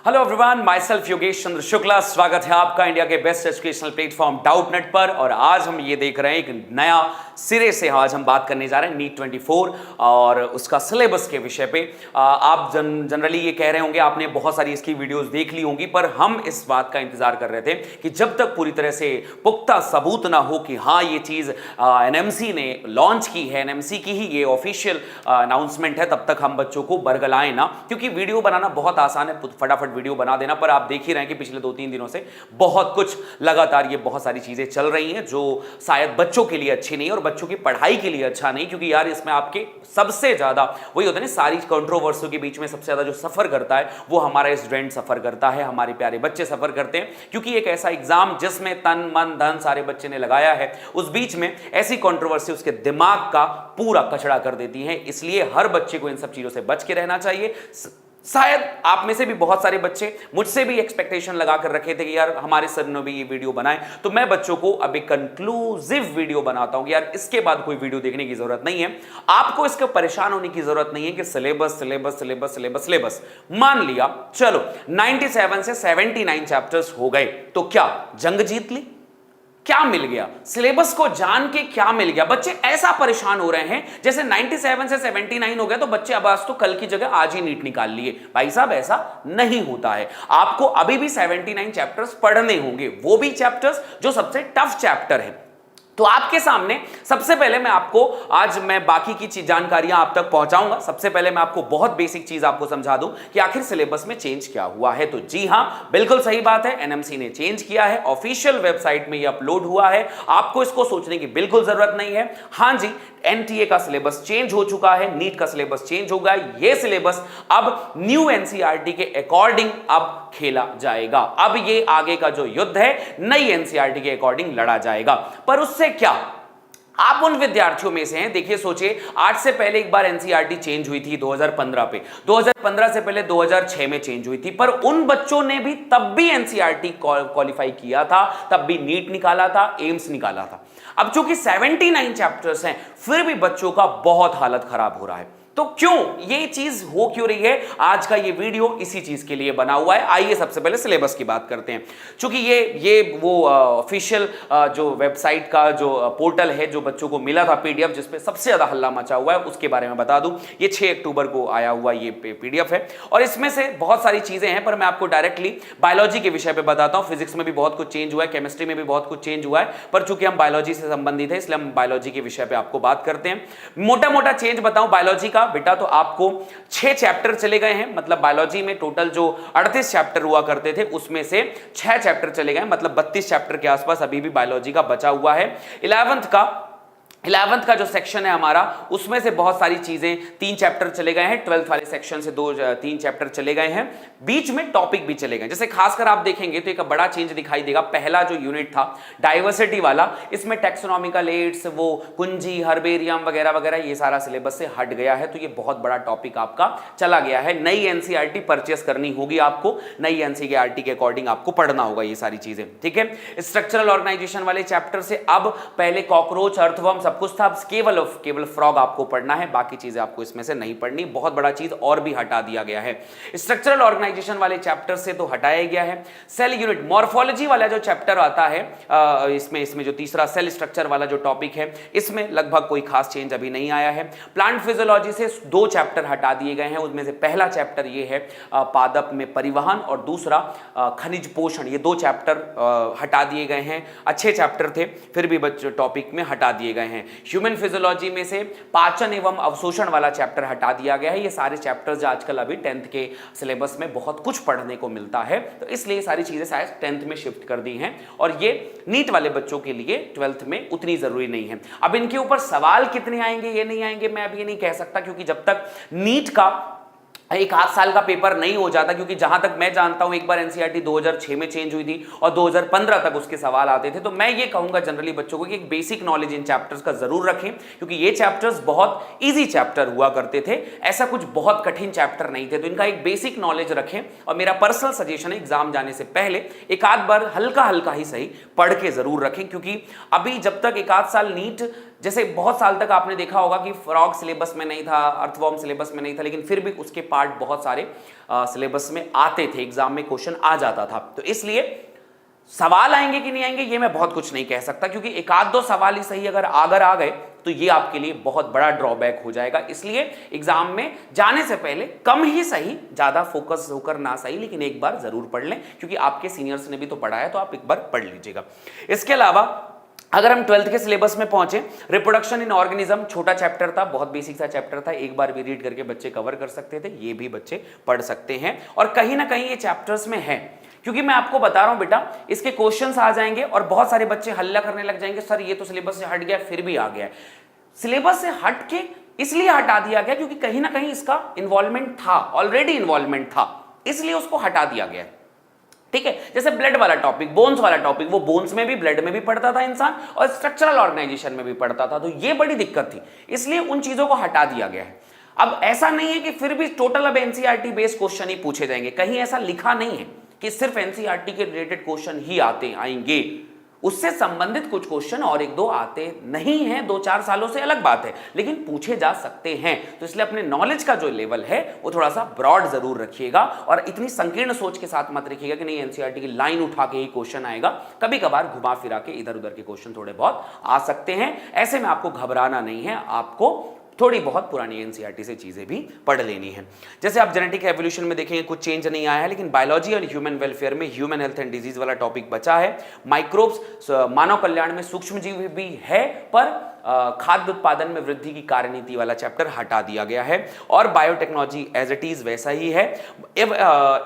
Hello everyone, my self Yogesh Chandra Shukla. स्वागत है आपका इंडिया के बेस्ट एजुकेशनल प्लेटफॉर्म डाउटनेट पर। और आज हम ये देख रहे हैं एक नया सिरे से आज हम बात करने जा रहे हैं नीट 24 और उसका सिलेबस के विषय पे। आप जनरली ये कह रहे होंगे, आपने बहुत सारी इसकी वीडियोस देख ली होंगी, पर हम इस बात का इंतजार कर रहे थे कि जब तक पूरी तरह से पुख्ता सबूत ना हो कि हाँ ये चीज एनएमसी ने लॉन्च की है, एनएमसी की ही ये ऑफिशियल अनाउंसमेंट है, तब तक हम बच्चों को बरगलाएं ना। क्योंकि वीडियो बनाना बहुत आसान है, फटाफट वीडियो बना देना, पर आप देख ही रहे हैं कि पिछले 2-3 दिनों से बहुत कुछ लगातार ये बहुत सारी चीजें चल रही हैं जो शायद बच्चों के लिए अच्छी नहीं है और बच्चों की पढ़ाई के लिए अच्छा नहीं। क्योंकि यार इसमें आपके सबसे ज्यादा वही होता है ना, सारी कंट्रोवर्सियों के बीच में सबसे ज्यादा जो सफर करता है वो हमारा स्टूडेंट सफर करता है, हमारे प्यारे बच्चे सफर करते हैं। क्योंकि एक ऐसा एग्जाम जिसमें तन मन धन सारे बच्चे ने लगाया है, उस बीच में ऐसी कंट्रोवर्सी उसके दिमाग का पूरा कचड़ा कर देती है। इसलिए हर बच्चे को इन सब चीजों से बच के रहना चाहिए। शायद आप में से भी बहुत सारे बच्चे मुझसे भी एक्सपेक्टेशन लगा कर रखे थे कि यार हमारे सर ने भी ये वीडियो बनाए, तो मैं बच्चों को अब एक कंक्लूसिव वीडियो बनाता हूं कि यार इसके बाद कोई वीडियो देखने की जरूरत नहीं है। आपको इसके परेशान होने की जरूरत नहीं है कि syllabus syllabus syllabus syllabus syllabus. मान लिया चलो 97 से 79 चैप्टर्स हो गए, तो क्या जंग जीत ली? क्या मिल गया? सिलेबस को जान के क्या मिल गया? बच्चे ऐसा परेशान हो रहे हैं जैसे 97 से 79 हो गया तो बच्चे अब आज तो कल की जगह आज ही नीट निकाल लिए। भाई साहब ऐसा नहीं होता है। आपको अभी भी 79 चैप्टर्स पढ़ने होंगे, वो भी चैप्टर्स जो सबसे टफ चैप्टर है। तो आपके सामने सबसे पहले मैं बाकी की चीज जानकारियां आप तक पहुंचाऊंगा। सबसे पहले मैं आपको बहुत बेसिक चीज आपको समझा दूं कि आखिर सिलेबस में चेंज क्या हुआ है। तो जी हां, बिल्कुल सही बात है, एनएमसी ने चेंज किया है, ऑफिशियल वेबसाइट में ये अपलोड हुआ है। आपको इसको सोचने की बिल्कुल जरूरत नहीं है। हां जी, एनटीए का सिलेबस चेंज हो चुका है, नीट का सिलेबस चेंज होगा। ये सिलेबस अब न्यू एनसीईआरटी के अकॉर्डिंग अब खेला जाएगा। अब ये आगे का जो युद्ध है नई एनसीईआरटी के अकॉर्डिंग लड़ा जाएगा। पर उससे क्या? आप उन विद्यार्थियों में से हैं, देखिए सोचिए, आज से पहले एक बार एनसीईआरटी चेंज हुई थी 2015 पे, 2015 से पहले 2006 में चेंज हुई थी, पर उन बच्चों ने भी तब भी एनसीईआरटी क्वालिफाई किया था, तब भी नीट निकाला था, एम्स निकाला था। अब चूंकि 79 चैप्टर्स हैं, फिर भी बच्चों का बहुत हालत खराब हो रहा है। तो क्यों ये चीज हो क्यों रही है? आज का ये वीडियो इसी चीज के लिए बना हुआ है। आइए सबसे पहले सिलेबस की बात करते हैं। क्योंकि ये वो ऑफिशियल जो वेबसाइट का जो पोर्टल है जो बच्चों को मिला था पीडीएफ, जिसपे सबसे ज्यादा हल्ला मचा हुआ है, उसके बारे में बता दूं। ये 6 अक्टूबर को आया हुआ ये पीडीएफ है और इसमें से बहुत सारी चीजें हैं, पर मैं आपको डायरेक्टली बायोलॉजी के विषय पर बताता हूं। फिजिक्स में भी बहुत कुछ चेंज हुआ है, केमिस्ट्री में भी बहुत कुछ चेंज हुआ है, पर चूंकि हम बायोलॉजी से संबंधित है इसलिए हम बायोलॉजी के विषय पर आपको बात करते हैं। मोटा मोटा चेंज बताऊं बायोलॉजी का बेटा, तो आपको 6 चैप्टर चले गए हैं। मतलब बायोलॉजी में टोटल जो 38 चैप्टर हुआ करते थे उसमें से 6 चैप्टर चले गए, मतलब 32 चैप्टर के आसपास अभी भी बायोलॉजी का बचा हुआ है। 11th का जो सेक्शन है हमारा, उसमें से बहुत सारी चीजें 3 चैप्टर चले गए हैं। 12th वाले सेक्शन से 3 चैप्टर चले गए हैं, बीच में टॉपिक भी चले गए। जैसे खासकर आप देखेंगे तो एक बड़ा चेंज दिखाई देगा। पहला जो यूनिट था डाइवर्सिटी वाला, इसमें टेक्सोनॉमिकल एड्स, वो कुंजी, हर्बेरियम वगैरह वगैरह, ये सारा सिलेबस से हट गया है। तो ये बहुत बड़ा टॉपिक आपका चला गया है। नई एनसीईआरटी परचेस करनी होगी आपको, नई एनसीईआरटी के अकॉर्डिंग आपको पढ़ना होगा ये सारी चीजें, ठीक है। स्ट्रक्चरल ऑर्गेनाइजेशन वाले चैप्टर से अब पहले कॉकरोच, अर्थवर्म सब कुछ था, केवल फ्रॉग आपको पढ़ना है, बाकी चीजें आपको इसमें से नहीं पढ़नी। बहुत बड़ा चीज और भी हटा दिया गया है। स्ट्रक्चरल ऑर्गेनाइजेशन वाले चैप्टर से तो हटाया गया है। सेल यूनिट, मॉर्फोलॉजी वाला जो चैप्टर आता है, इसमें जो तीसरा सेल स्ट्रक्चर वाला जो टॉपिक है, इसमें लगभग कोई खास चेंज अभी नहीं आया है। प्लांट फिजियोलॉजी से 2 चैप्टर हटा दिए गए हैं। उनमें से पहला चैप्टर ये है पादप में परिवहन और दूसरा खनिज पोषण। ये 2 चैप्टर हटा दिए गए हैं। अच्छे चैप्टर थे, फिर भी बच्चों टॉपिक में हटा दिए गए हैं। ह्यूमन फिजियोलॉजी में से पाचन एवं अवशोषण वाला चैप्टर हटा दिया गया है। ये सारे चैप्टर्स आजकल अभी 10th के सिलेबस में बहुत कुछ पढ़ने को मिलता है, तो इसलिए सारी चीजें शायद 10th में शिफ्ट कर दी हैं और ये नीट वाले बच्चों के लिए 12th में उतनी जरूरी नहीं है। अब इनके ऊपर सवाल कितने आएंगे ये नहीं आएंगे मैं अब ये नहीं कह सकता, क्योंकि जब तक नीट का 1 साल का पेपर नहीं हो जाता, क्योंकि जहां तक मैं जानता हूं एक बार एनसीईआरटी 2006 में चेंज हुई थी और 2015 तक उसके सवाल आते थे। तो मैं ये कहूंगा जनरली बच्चों को कि एक बेसिक नॉलेज इन चैप्टर्स का जरूर रखें, क्योंकि ये चैप्टर्स बहुत इजी चैप्टर हुआ करते थे, ऐसा कुछ बहुत कठिन चैप्टर नहीं थे। तो इनका एक बेसिक नॉलेज रखें और मेरा पर्सनल सजेशन है एग्जाम जाने से पहले एक आध बार हल्का हल्का ही सही पढ़ के जरूर रखें, क्योंकि अभी जब तक 1 आध साल नीट जैसे बहुत साल तक आपने देखा होगा कि फ्रॉग सिलेबस में नहीं था, अर्थवॉर्म सिलेबस में नहीं था, लेकिन फिर भी उसके पार्ट बहुत सारे सिलेबस में आते थे, एग्जाम में क्वेश्चन आ जाता था। तो इसलिए सवाल आएंगे कि नहीं आएंगे ये मैं बहुत कुछ नहीं कह सकता, क्योंकि एक आध दो सवाल ही सही अगर आ गए तो ये आपके लिए बहुत बड़ा ड्रॉबैक हो जाएगा। इसलिए एग्जाम में जाने से पहले कम ही सही, ज्यादा फोकस होकर ना सही, लेकिन एक बार जरूर पढ़ लें, क्योंकि आपके सीनियर्स ने भी तो पढ़ा है, तो आप एक बार पढ़ लीजिएगा। इसके अलावा अगर हम 12th के सिलेबस में पहुंचे, रिप्रोडक्शन इन ऑर्गेनिज्म छोटा चैप्टर था, बहुत बेसिक सा चैप्टर था, एक बार भी रीड करके बच्चे कवर कर सकते थे, ये भी बच्चे पढ़ सकते हैं। और कहीं ना कहीं ये चैप्टर्स में है, क्योंकि मैं आपको बता रहा हूं बेटा, इसके क्वेश्चंस आ जाएंगे और बहुत सारे बच्चे हल्ला करने लग जाएंगे, सर ये तो सिलेबस से हट गया, फिर भी आ गया। सिलेबस से हट के इसलिए हटा दिया गया क्योंकि कहीं ना कहीं इसका इन्वॉल्वमेंट था, ऑलरेडी इन्वॉल्वमेंट था, इसलिए उसको हटा दिया गया। ठीक है, जैसे ब्लड वाला टॉपिक, बोन्स वाला टॉपिक, वो बोन्स में भी, ब्लड में भी पढ़ता था इंसान, और स्ट्रक्चरल ऑर्गेनाइजेशन में भी पढ़ता था, तो ये बड़ी दिक्कत थी, इसलिए उन चीजों को हटा दिया गया है। अब ऐसा नहीं है कि फिर भी टोटल अब एनसीईआरटी बेस्ड क्वेश्चन ही पूछे जाएंगे, कहीं ऐसा लिखा नहीं है कि सिर्फ एनसीईआरटी के रिलेटेड क्वेश्चन ही आएंगे, उससे संबंधित कुछ क्वेश्चन और एक दो आते नहीं हैं, 2-4 सालों से अलग बात है, लेकिन पूछे जा सकते हैं। तो इसलिए अपने नॉलेज का जो लेवल है वो थोड़ा सा ब्रॉड जरूर रखिएगा, और इतनी संकीर्ण सोच के साथ मत रखिएगा कि नहीं एनसीईआरटी की लाइन उठा के ही क्वेश्चन आएगा। कभी कभार घुमा फिरा के इधर उधर के क्वेश्चन थोड़े बहुत आ सकते हैं, ऐसे में आपको घबराना नहीं है, आपको थोड़ी बहुत पुरानी एनसीईआरटी से चीजें भी पढ़ लेनी है। जैसे आप जेनेटिक एवोल्यूशन में देखेंगे कुछ चेंज नहीं आया है, लेकिन बायोलॉजी और ह्यूमन वेलफेयर में ह्यूमन हेल्थ एंड डिजीज वाला टॉपिक बचा है। माइक्रोब्स मानव कल्याण में सूक्ष्मजीव भी है, पर खाद्य उत्पादन में वृद्धि की कार्यनीति वाला चैप्टर हटा दिया गया है, और बायोटेक्नोलॉजी एज इट इज वैसा ही है।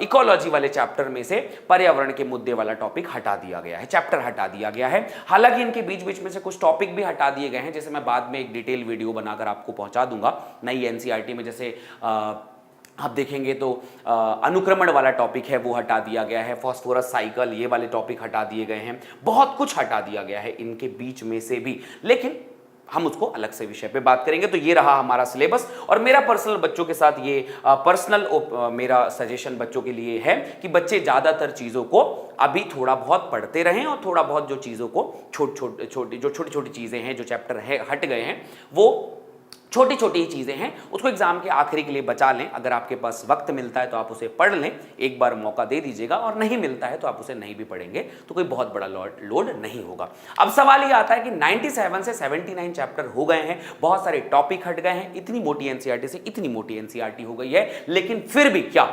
इकोलॉजी वाले चैप्टर में से पर्यावरण के मुद्दे वाला टॉपिक हटा दिया गया है, चैप्टर हटा दिया गया है। हालांकि इनके बीच बीच में से कुछ टॉपिक भी हटा दिए गए हैं, जैसे मैं बाद में एक डिटेल वीडियो बनाकर आपको पहुंचा दूंगा नई एनसीईआरटी में। जैसे आप देखेंगे तो अनुक्रमण वाला टॉपिक है वो हटा दिया गया है, फॉस्फोरस साइकिल ये वाले टॉपिक हटा दिए गए हैं, बहुत कुछ हटा दिया गया है इनके बीच में से भी, लेकिन हम उसको अलग से विषय पे बात करेंगे। तो ये रहा हमारा सिलेबस, और मेरा पर्सनल बच्चों के साथ ये मेरा सजेशन बच्चों के लिए है कि बच्चे ज्यादातर चीजों को अभी थोड़ा बहुत पढ़ते रहें, और थोड़ा बहुत जो चीजों को छोटी छोटी चीजें हैं, जो चैप्टर है हट गए हैं, वो छोटी छोटी ही चीजें हैं, उसको एग्जाम के आखिरी के लिए बचा लें। अगर आपके पास वक्त मिलता है तो आप उसे पढ़ लें, एक बार मौका दे दीजिएगा, और नहीं मिलता है तो आप उसे नहीं भी पढ़ेंगे तो कोई बहुत बड़ा लोड नहीं होगा। अब सवाल ये आता है कि 97 से 79 चैप्टर हो गए हैं, बहुत सारे टॉपिक हट गए हैं, इतनी मोटी एनसीईआरटी से इतनी मोटी एनसीईआरटी हो गई है, लेकिन फिर भी क्या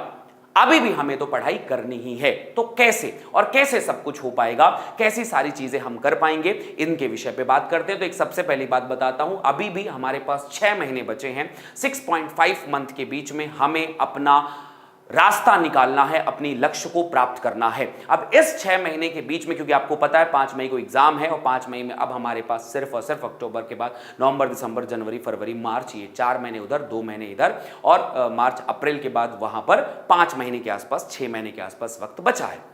अभी भी हमें तो पढ़ाई करनी ही है, तो कैसे और कैसे सब कुछ हो पाएगा, कैसी सारी चीजें हम कर पाएंगे, इनके विषय पे बात करते हैं। तो एक सबसे पहली बात बताता हूं, अभी भी हमारे पास 6 महीने बचे हैं, 6.5 मंथ के बीच में हमें अपना रास्ता निकालना है, अपनी लक्ष्य को प्राप्त करना है। अब इस 6 महीने के बीच में, क्योंकि आपको पता है 5 मई को एग्जाम है, और 5 मई में अब हमारे पास सिर्फ और सिर्फ अक्टूबर के बाद नवंबर, दिसंबर, जनवरी, फरवरी, मार्च, ये 4 महीने उधर, 2 महीने इधर, और मार्च अप्रैल के बाद वहां पर 5 महीने के आसपास, 6 महीने के आसपास वक्त बचा है।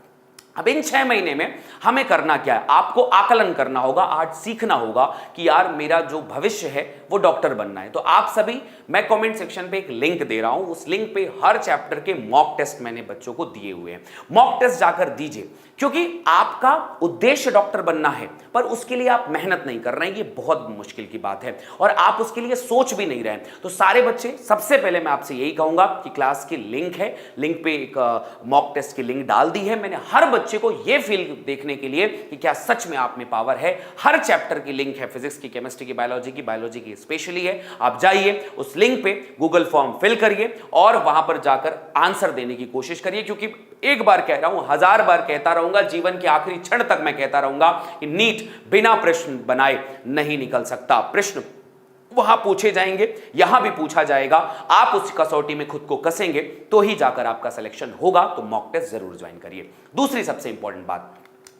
अब इन 6 महीने में हमें करना क्या है, आपको आकलन करना होगा, आज सीखना होगा कि यार मेरा जो भविष्य है वो डॉक्टर बनना है। तो आप सभी, मैं कमेंट सेक्शन पे एक लिंक दे रहा हूं, उस लिंक पे हर चैप्टर के मॉक टेस्ट मैंने बच्चों को दिए हुए हैं, मॉक टेस्ट जाकर दीजिए, क्योंकि आपका उद्देश्य डॉक्टर बनना है, पर उसके लिए आप मेहनत नहीं कर रहे हैं, ये बहुत मुश्किल की बात है, और आप उसके लिए सोच भी नहीं रहे हैं। तो सारे बच्चे, सबसे पहले मैं आपसे यही कहूंगा कि क्लास की लिंक है, लिंक पे एक मॉक टेस्ट की लिंक डाल दी है मैंने, हर बच्चे को यह फील देखने के लिए कि क्या सच में आप में पावर है। हर चैप्टर की लिंक है, फिजिक्स की, केमिस्ट्री की, बायोलॉजी की स्पेशली है। आप जाइए उस लिंक पे, गूगल फॉर्म फिल करिए, और वहां पर जाकर आंसर देने की कोशिश करिए, क्योंकि एक बार कह रहा हूं, 1000 बार कहता रहूंगा, जीवन के आखिरी क्षण तक मैं कहता रहूंगा कि नीट बिना प्रश्न बनाए नहीं निकल सकता। प्रश्न वहां पूछे जाएंगे, यहां भी पूछा जाएगा, आप उस कसौटी में खुद को कसेंगे तो ही जाकर आपका सिलेक्शन होगा। तो मॉक टेस्ट जरूर ज्वाइन करिए। दूसरी सबसे इंपॉर्टेंट बात,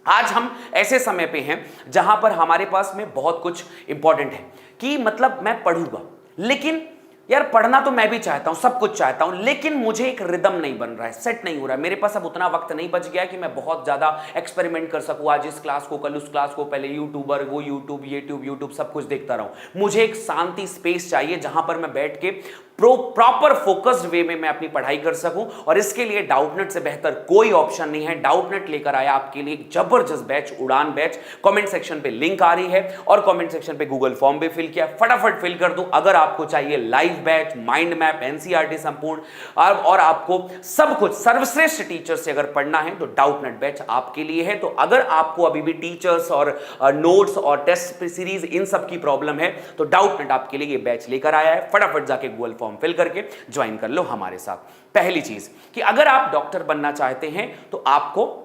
आज हम ऐसे समय पे हैं जहां पर हमारे पास में बहुत कुछ इंपॉर्टेंट है, कि मतलब मैं पढ़ूंगा, लेकिन यार पढ़ना तो मैं भी चाहता हूं, सब कुछ चाहता हूं, लेकिन मुझे एक रिदम नहीं बन रहा है, सेट नहीं हो रहा है, मेरे पास अब उतना वक्त नहीं बच गया कि मैं बहुत ज्यादा एक्सपेरिमेंट कर सकूं, आज इस क्लास को, कल उस क्लास को, पहले यूट्यूबर, वो यूट्यूब सब कुछ देखता रहूं। मुझे एक शांति स्पेस चाहिए जहां पर मैं बैठ के प्रॉपर फोकस्ड वे में मैं अपनी पढ़ाई कर सकूं, और इसके लिए डाउटनेट से बेहतर कोई ऑप्शन नहीं है। डाउटनेट लेकर आया आपके लिए एक जबरदस्त बैच, उड़ान बैच। कमेंट सेक्शन पे लिंक आ रही है और कमेंट सेक्शन पे गूगल फॉर्म भी फिल किया, फटाफट फिल कर दो। अगर आपको चाहिए live batch, mind map, NCERT संपूर्ण और आपको सब कुछ सर्वश्रेष्ठ टीचर से अगर पढ़ना है तो डाउटनेट बैच आपके लिए है। तो अगर आपको अभी भी टीचर्स और नोट्स और टेस्ट सीरीज इन सब की प्रॉब्लम है तो डाउटनेट आपके लिए ये बैच लेकर आया है। फटाफट जाके गूगल फॉर्म फिल करके ज्वाइन कर लो हमारे साथ। पहली चीज कि अगर आप डॉक्टर बनना चाहते हैं तो आपको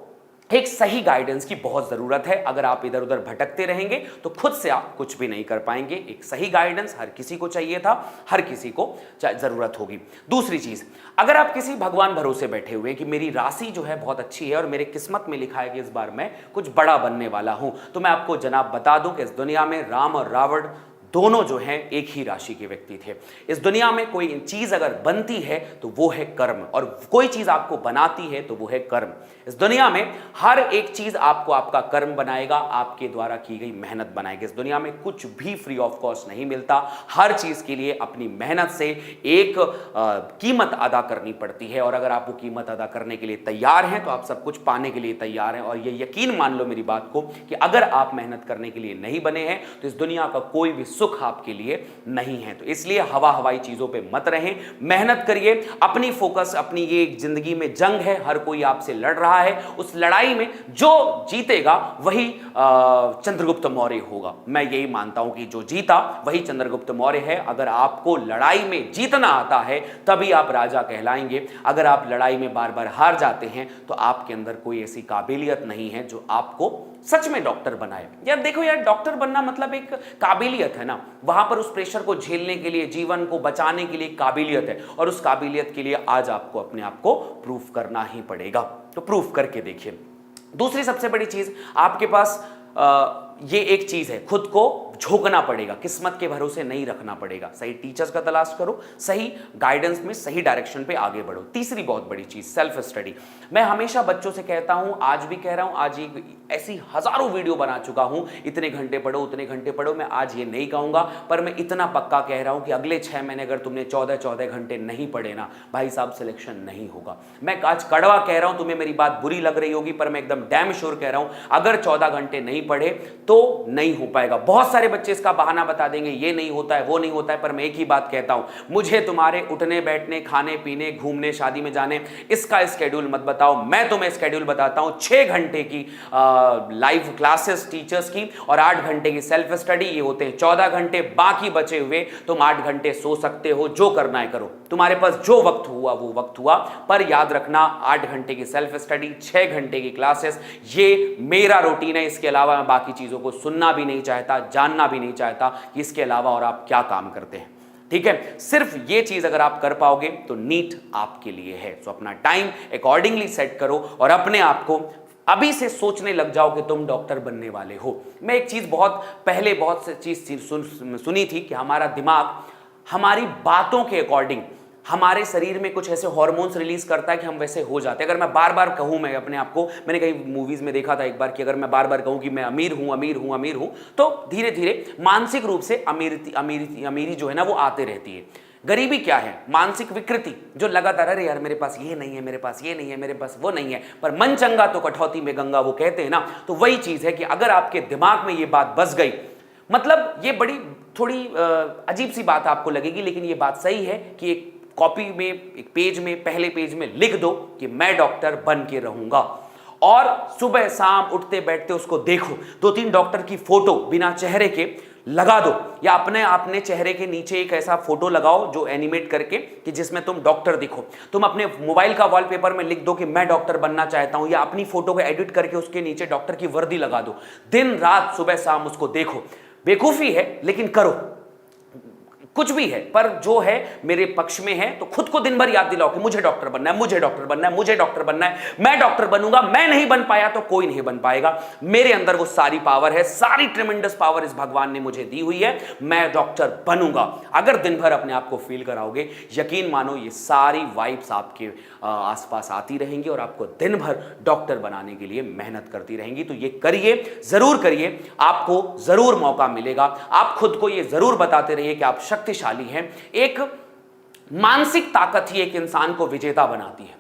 एक सही गाइडेंस की बहुत जरूरत है। अगर आप इधर उधर भटकते रहेंगे तो खुद से आप कुछ भी नहीं कर पाएंगे। एक सही गाइडेंस हर किसी को चाहिए था, हर किसी को जरूरत होगी। दूसरी चीज, अगर आप किसी भगवान भरोसे बैठे हुए कि मेरी राशि जो है बहुत अच्छी है और मेरे किस्मत में लिखा है कि इस बार मैं कुछ बड़ा बनने वाला हूं, तो मैं आपको जनाब बता दूं कि इस दुनिया में राम और रावण दोनों जो हैं एक ही राशि के व्यक्ति थे। इस दुनिया में कोई चीज अगर बनती है तो वो है कर्म, और कोई चीज आपको बनाती है तो वो है कर्म। इस दुनिया में हर एक चीज आपको आपका कर्म बनाएगा, आपके द्वारा की गई मेहनत बनाएगी। इस दुनिया में कुछ भी फ्री ऑफ कॉस्ट नहीं मिलता। हर चीज के लिए अपनी मेहनत से एक कीमत अदा करनी पड़ती है, और अगर आप वो कीमत अदा करने के लिए तैयार हैं तो आप सब कुछ पाने के लिए तैयार हैं। और ये यकीन मान लो मेरी बात को कि अगर आप मेहनत करने के लिए नहीं बने हैं तो इस दुनिया का कोई भी सुख आपके लिए नहीं है। तो इसलिए हवा हवाई चीजों पे मत रहें, मेहनत करिए। अपनी फोकस, अपनी ये जिंदगी में जंग है, हर कोई आपसे लड़ रहा है। उस लड़ाई में जो जीतेगा वही चंद्रगुप्त मौर्य होगा। मैं यही मानता हूं कि जो जीता वही चंद्रगुप्त मौर्य है। अगर आपको लड़ाई में जीतना आता है तभी आप राजा कहलाएंगे। अगर आप लड़ाई में बार बार हार जाते हैं तो आपके अंदर कोई ऐसी काबिलियत नहीं है जो आपको सच में डॉक्टर बनाए। यार देखो यार, डॉक्टर बनना मतलब एक काबिलियत है ना। वहां पर उस प्रेशर को झेलने के लिए, जीवन को बचाने के लिए काबिलियत है, और उस काबिलियत के लिए आज आपको अपने आप को प्रूफ करना ही पड़ेगा। तो प्रूफ करके देखिए। दूसरी सबसे बड़ी चीज, आपके पास ये एक चीज है, खुद को झोंकना पड़ेगा, किस्मत के भरोसे नहीं रखना पड़ेगा। सही टीचर्स का तलाश करो, सही गाइडेंस में सही डायरेक्शन पे आगे बढ़ो। तीसरी बहुत बड़ी चीज, सेल्फ स्टडी। मैं हमेशा बच्चों से कहता हूं, आज भी कह रहा हूं, आज ये ऐसी हजारों वीडियो बना चुका हूं, इतने घंटे पढ़ो, उतने घंटे पढ़ो। मैं आज ये नहीं कहूंगा, पर मैं इतना पक्का कह रहा हूं कि अगले 6 महीने अगर तुमने 14-14 घंटे नहीं पढ़े ना भाई साहब, सिलेक्शन नहीं होगा। मैं आज कड़वा कह रहा हूं, तुम्हें मेरी बात बुरी लग रही होगी, पर मैं एकदम डैम श्योर कह रहा हूं, अगर 14 घंटे नहीं पढ़े तो नहीं हो पाएगा। बहुत सारे बच्चे इसका बहाना बता देंगे, ये नहीं होता है, वो नहीं होता है, पर मैं एक ही बात कहता हूं, मुझे तुम्हारे उठने बैठने, खाने पीने, घूमने, शादी में जाने, इसका स्केड्यूल मत बताओ। मैं तुम्हें स्केड्यूल बताता हूं, 6 घंटे की लाइव क्लासेस टीचर्स की और 8 घंटे की सेल्फ स्टडी, ये होते हैं 14 घंटे। बाकी बचे हुए तुम 8 घंटे सो सकते हो, जो करना है करो, तुम्हारे पास जो वक्त हुआ वो वक्त हुआ। पर याद रखना, 8 घंटे की सेल्फ स्टडी, 6 घंटे की क्लासेस, ये मेरा रूटीन है। इसके अलावा मैं बाकी चीजों को सुनना भी नहीं चाहता, जानना भी नहीं चाहता कि इसके अलावा और आप क्या काम करते हैं। ठीक है, सिर्फ ये चीज अगर आप कर पाओगे तो नीट आपके लिए है। तो अपना टाइम अकॉर्डिंगली सेट करो और अपने आप को अभी से सोचने लग जाओ कि तुम डॉक्टर बनने वाले हो। मैं एक चीज बहुत पहले बहुत सी चीज सुनी थी कि हमारा दिमाग हमारी बातों के अकॉर्डिंग हमारे शरीर में कुछ ऐसे हार्मोन्स रिलीज करता है कि हम वैसे हो जाते हैं। अगर मैं बार बार कहूं, मैं अपने आप को, मैंने कई मूवीज में देखा था एक बार कि अगर मैं बार बार कहूं कि मैं अमीर हूं, अमीर हूं, अमीर हूं, तो धीरे धीरे मानसिक रूप से अमीरी जो है ना वो आते रहती है। गरीबी क्या है? मानसिक विकृति, जो लगातार अरे यार मेरे पास ये नहीं है, मेरे पास ये नहीं है, मेरे पास वो नहीं है, पर मन चंगा तो कठौती में गंगा, वो कहते हैं ना। तो वही चीज है कि अगर आपके दिमाग में ये बात बस गई, मतलब ये बड़ी थोड़ी अजीब सी बात आपको लगेगी, लेकिन ये बात सही है कि एक कॉपी में, एक पेज में, पहले पेज में लिख दो कि मैं डॉक्टर बन के रहूंगा, और सुबह शाम उठते बैठते उसको देखो। 2-3 डॉक्टर की फोटो बिना चेहरे के लगा दो, या अपने चेहरे के नीचे एक ऐसा फोटो लगाओ जो एनिमेट करके कि जिसमें तुम डॉक्टर दिखो। तुम अपने मोबाइल का वॉलपेपर में लिख दो कि मैं डॉक्टर बनना चाहता हूं, या अपनी फोटो को एडिट करके उसके नीचे डॉक्टर की वर्दी लगा दो। दिन रात सुबह शाम उसको देखो। बेवकूफी है लेकिन करो, कुछ भी है पर जो है मेरे पक्ष में है। तो खुद को दिन भर याद दिलाओ कि मुझे डॉक्टर बनना है, मुझे डॉक्टर बनना है, मुझे डॉक्टर बनना है, मैं डॉक्टर बनूंगा। मैं नहीं बन पाया तो कोई नहीं बन पाएगा, मेरे अंदर वो सारी पावर है, सारी ट्रेमेंडस पावर इस भगवान ने मुझे दी हुई है, मैं डॉक्टर बनूंगा। अगर दिन भर अपने आप को फील कराओगे, यकीन मानो ये सारी वाइब्स आपके आसपास आती रहेंगी और आपको दिन भर डॉक्टर बनाने के लिए मेहनत करती रहेंगी। तो ये करिए, जरूर करिए, आपको जरूर मौका मिलेगा। आप खुद को ये जरूर बताते रहिए कि आप शक्तिशाली हैं। एक मानसिक ताकत ही एक इंसान को विजेता बनाती है।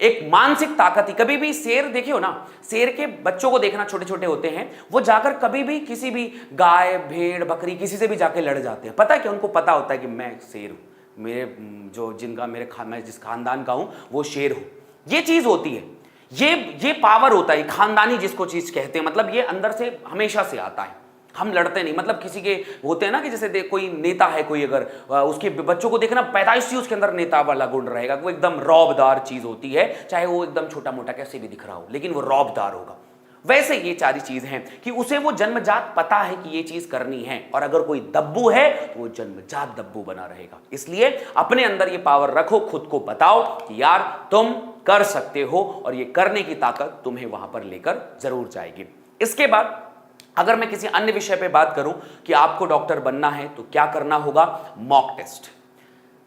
एक मानसिक ताकत ही, कभी भी शेर देखे हो ना, शेर के बच्चों को देखना, छोटे छोटे होते हैं, वो जाकर कभी भी किसी भी गाय भेड़ बकरी किसी से भी जाके लड़ जाते हैं। पता है क्या? उनको पता होता है कि मैं शेर हूं, मेरे जो जिनका मैं जिस खानदान का हूं वो शेर हूं। ये चीज होती है, ये पावर होता है, खानदानी जिसको चीज कहते हैं, मतलब ये अंदर से हमेशा से आता है। हम लड़ते नहीं, मतलब किसी के होते हैं ना कि जैसे कोई नेता है, कोई अगर उसके बच्चों को देखना, पैदाइश से उसके अंदर नेता वाला गुण रहेगा, वो एकदम रौबदार चीज होती है, चाहे वो एकदम छोटा मोटा कैसे भी दिख रहा हो, लेकिन वो रौबदार होगा। वैसे ये सारी चीज हैं कि उसे वो जन्मजात पता है कि ये चीज करनी है, और अगर कोई दब्बू है तो वो जन्मजात दब्बू बना रहेगा। इसलिए अपने अंदर ये पावर रखो, खुद को बताओ कि यार तुम कर सकते हो, और ये करने की ताकत तुम्हें वहां पर लेकर जरूर जाएगी। इसके बाद अगर मैं किसी अन्य विषय पे बात करूं कि आपको डॉक्टर बनना है तो क्या करना होगा, मॉक टेस्ट।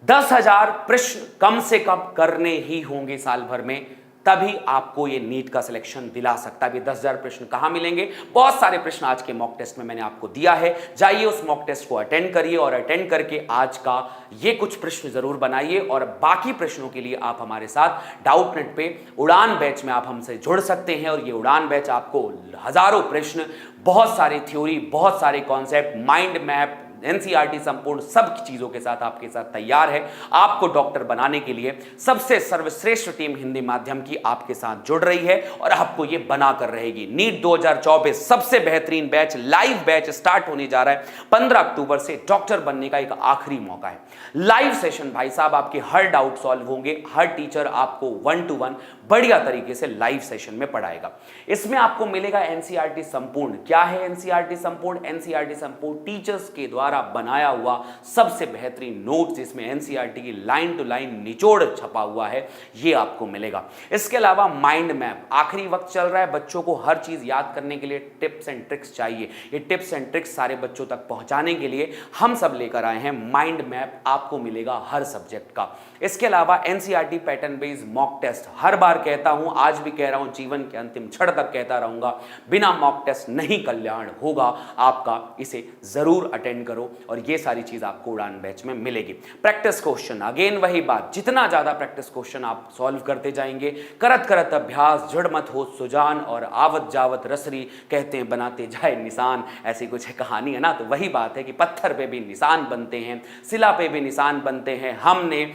10,000 प्रश्न कम से कम करने ही होंगे साल भर में, तभी आपको ये नीट का सिलेक्शन दिला सकता है। 10,000 प्रश्न कहां मिलेंगे? बहुत सारे प्रश्न आज के मॉक टेस्ट में मैंने आपको दिया है, जाइए उस मॉक टेस्ट को अटेंड करिए, और अटेंड करके आज का ये कुछ प्रश्न जरूर बनाइए, और बाकी प्रश्नों के लिए आप हमारे साथ डाउट नेट पे उड़ान बैच में आप हमसे जुड़ सकते हैं। और ये उड़ान बैच आपको हजारों प्रश्न, बहुत सारी थ्योरी, बहुत सारे कॉन्सेप्ट, माइंड मैप, एनसीईआरटी संपूर्ण सब चीजों के साथ आपके साथ तैयार है। आपको डॉक्टर बनाने के लिए सबसे सर्वश्रेष्ठ टीम हिंदी माध्यम की आपके साथ जुड़ रही है, और आपको ये बना कर रहेगी। नीट 2024 सबसे बेहतरीन बैच, लाइव बैच स्टार्ट होने जा रहा है 15 अक्टूबर से। डॉक्टर बनने का एक आखिरी मौका है। लाइव सेशन भाई साहब, आपके हर डाउट सॉल्व होंगे, हर टीचर आपको 1 to 1 बढ़िया तरीके से लाइव सेशन में पढ़ाएगा। इसमें आपको मिलेगा एनसीईआरटी संपूर्ण। क्या है एनसीईआरटी संपूर्ण? एनसीईआरटी संपूर्ण टीचर्स के द्वारा बनाया हुआ सबसे बेहतरीन नोट्स, जिसमें एनसीईआरटी की लाइन टू लाइन निचोड़ छपा हुआ है, ये आपको मिलेगा। इसके अलावा माइंड मैप, आखिरी वक्त चल रहा है, बच्चों को हर चीज याद करने के लिए टिप्स एंड ट्रिक्स चाहिए। ये टिप्स एंड ट्रिक्स सारे बच्चों तक पहुंचाने के लिए हम सब लेकर आए हैं माइंड मैप, आपको मिलेगा हर सब्जेक्ट का। इसके अलावा NCERT pattern based mock test, हर बार कहता हूं, आज भी कह रहा हूं, जीवन के अंतिम क्षण तक कहता रहूंगा, बिना मॉक टेस्ट नहीं कल्याण होगा आपका। इसे जरूर अटेंड करो, और ये सारी चीज आपको उड़ान बैच में मिलेगी। प्रैक्टिस क्वेश्चन, अगेन वही बात, जितना ज्यादा प्रैक्टिस क्वेश्चन आप सॉल्व करते जाएंगे, करत करत अभ्यास जड़ मत हो सुजान, और आवत जावत रसरी कहते हैं बनाते जाए निशान, ऐसी कुछ कहानी है ना। तो वही बात है कि पत्थर पे भी निशान बनते हैं, शिला पे भी निशान बनते हैं, हमने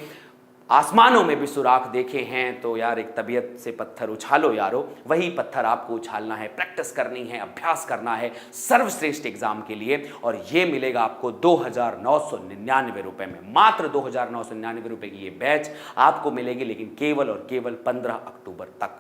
आसमानों में भी सुराख देखे हैं। तो यार एक तबीयत से पत्थर उछालो यारो, वही पत्थर आपको उछालना है, प्रैक्टिस करनी है, अभ्यास करना है सर्वश्रेष्ठ एग्जाम के लिए। और ये मिलेगा आपको 2,999 रुपए में, मात्र 2,999 रुपए की ये बैच आपको मिलेगी, लेकिन केवल और केवल 15 अक्टूबर तक।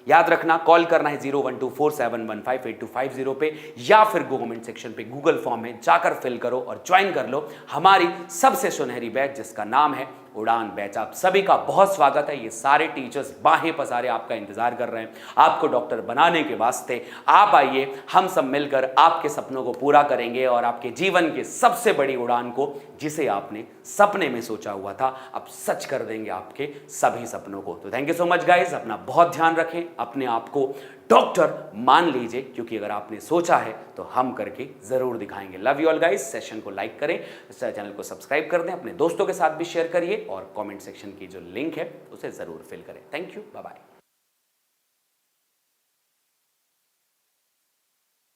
याद रखना, कॉल करना है 01247158250 पे, या फिर कमेंट सेक्शन पे गूगल फॉर्म में जाकर फिल करो और ज्वाइन कर लो हमारी सबसे सुनहरी बैच, जिसका नाम है उड़ान बैच। आप सभी का बहुत स्वागत है। ये सारे टीचर्स बाहें पसारे आपका इंतजार कर रहे हैं आपको डॉक्टर बनाने के वास्ते। आप आइए, हम सब मिलकर आपके सपनों को पूरा करेंगे, और आपके जीवन की सबसे बड़ी उड़ान को, जिसे आपने सपने में सोचा हुआ था, अब सच कर देंगे आपके सभी सपनों को। तो thank you so much guys, अपना बहुत ध्यान रखें, अपने आप को डॉक्टर मान लीजिए, क्योंकि अगर आपने सोचा है तो हम करके जरूर दिखाएंगे। Love you all guys. Session को लाइक करें, चैनल को सब्सक्राइब कर दें, अपने दोस्तों के साथ भी शेयर करिए, और कमेंट सेक्शन की जो लिंक है उसे जरूर फिल करें। Thank you, bye bye.